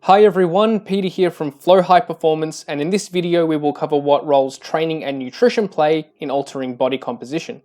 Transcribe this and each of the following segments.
Hi everyone, Peter here from Flow High Performance, and in this video we will cover what roles training and nutrition play in altering body composition.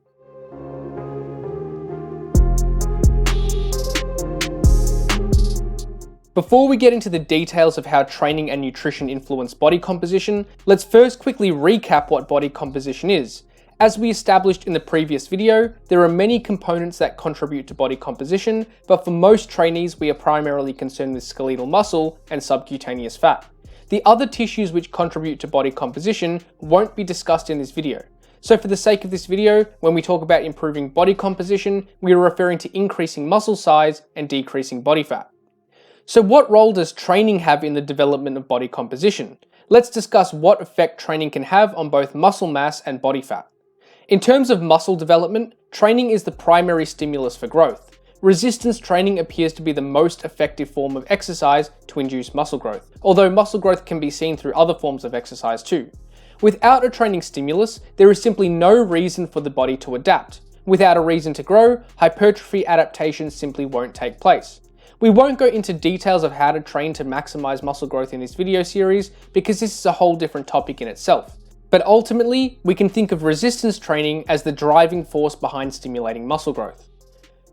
Before we get into the details of how training and nutrition influence body composition, let's first quickly recap what body composition is. As we established in the previous video, there are many components that contribute to body composition, but for most trainees we are primarily concerned with skeletal muscle and subcutaneous fat. The other tissues which contribute to body composition won't be discussed in this video. So for the sake of this video, when we talk about improving body composition, we are referring to increasing muscle size and decreasing body fat. So what role does training have in the development of body composition? Let's discuss what effect training can have on both muscle mass and body fat. In terms of muscle development, training is the primary stimulus for growth. Resistance training appears to be the most effective form of exercise to induce muscle growth, although muscle growth can be seen through other forms of exercise too. Without a training stimulus, there is simply no reason for the body to adapt. Without a reason to grow, hypertrophy adaptation simply won't take place. We won't go into details of how to train to maximize muscle growth in this video series because this is a whole different topic in itself. But ultimately, we can think of resistance training as the driving force behind stimulating muscle growth.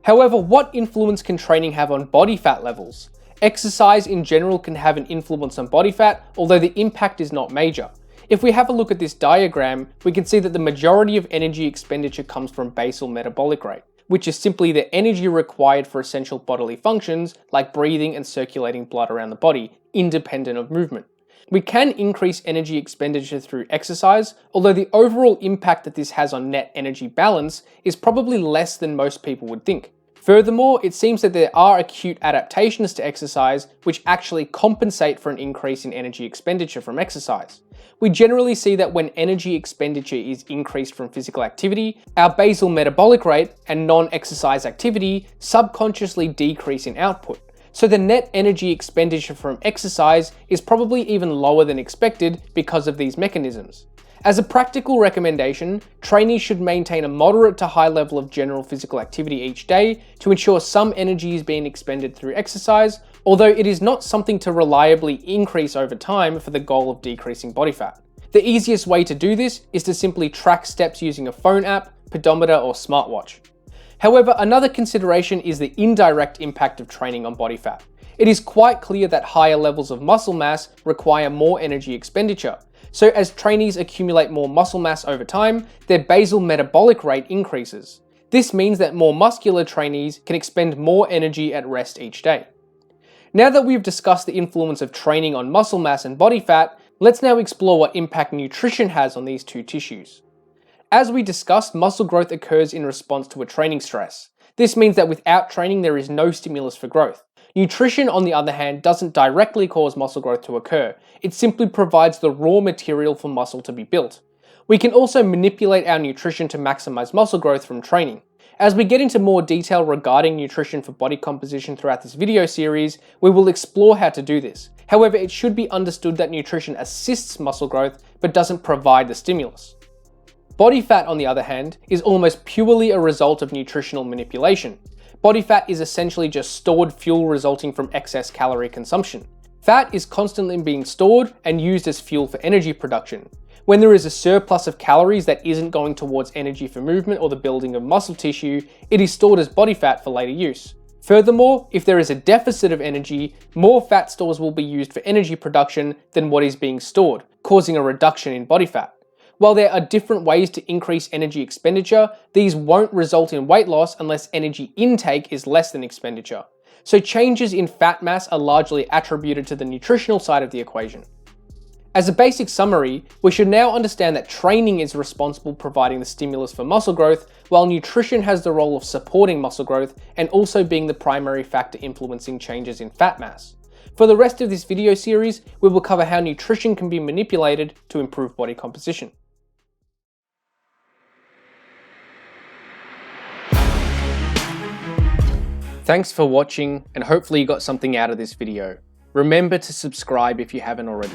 However, what influence can training have on body fat levels? Exercise in general can have an influence on body fat, although the impact is not major. If we have a look at this diagram, we can see that the majority of energy expenditure comes from basal metabolic rate, which is simply the energy required for essential bodily functions like breathing and circulating blood around the body, independent of movement. We can increase energy expenditure through exercise, although the overall impact that this has on net energy balance is probably less than most people would think. Furthermore, it seems that there are acute adaptations to exercise which actually compensate for an increase in energy expenditure from exercise. We generally see that when energy expenditure is increased from physical activity, our basal metabolic rate and non-exercise activity subconsciously decrease in output. So the net energy expenditure from exercise is probably even lower than expected because of these mechanisms. As a practical recommendation, trainees should maintain a moderate to high level of general physical activity each day to ensure some energy is being expended through exercise, although it is not something to reliably increase over time for the goal of decreasing body fat. The easiest way to do this is to simply track steps using a phone app, pedometer, or smartwatch. However, another consideration is the indirect impact of training on body fat. It is quite clear that higher levels of muscle mass require more energy expenditure. So as trainees accumulate more muscle mass over time, their basal metabolic rate increases. This means that more muscular trainees can expend more energy at rest each day. Now that we've discussed the influence of training on muscle mass and body fat, let's now explore what impact nutrition has on these two tissues. As we discussed, muscle growth occurs in response to a training stress. This means that without training, there is no stimulus for growth. Nutrition, on the other hand, doesn't directly cause muscle growth to occur. It simply provides the raw material for muscle to be built. We can also manipulate our nutrition to maximize muscle growth from training. As we get into more detail regarding nutrition for body composition throughout this video series, we will explore how to do this. However, it should be understood that nutrition assists muscle growth, but doesn't provide the stimulus. Body fat, on the other hand, is almost purely a result of nutritional manipulation. Body fat is essentially just stored fuel resulting from excess calorie consumption. Fat is constantly being stored and used as fuel for energy production. When there is a surplus of calories that isn't going towards energy for movement or the building of muscle tissue, it is stored as body fat for later use. Furthermore, if there is a deficit of energy, more fat stores will be used for energy production than what is being stored, causing a reduction in body fat. While there are different ways to increase energy expenditure, these won't result in weight loss unless energy intake is less than expenditure. So changes in fat mass are largely attributed to the nutritional side of the equation. As a basic summary, we should now understand that training is responsible for providing the stimulus for muscle growth, while nutrition has the role of supporting muscle growth and also being the primary factor influencing changes in fat mass. For the rest of this video series, we will cover how nutrition can be manipulated to improve body composition. Thanks for watching, and hopefully you got something out of this video. Remember to subscribe if you haven't already.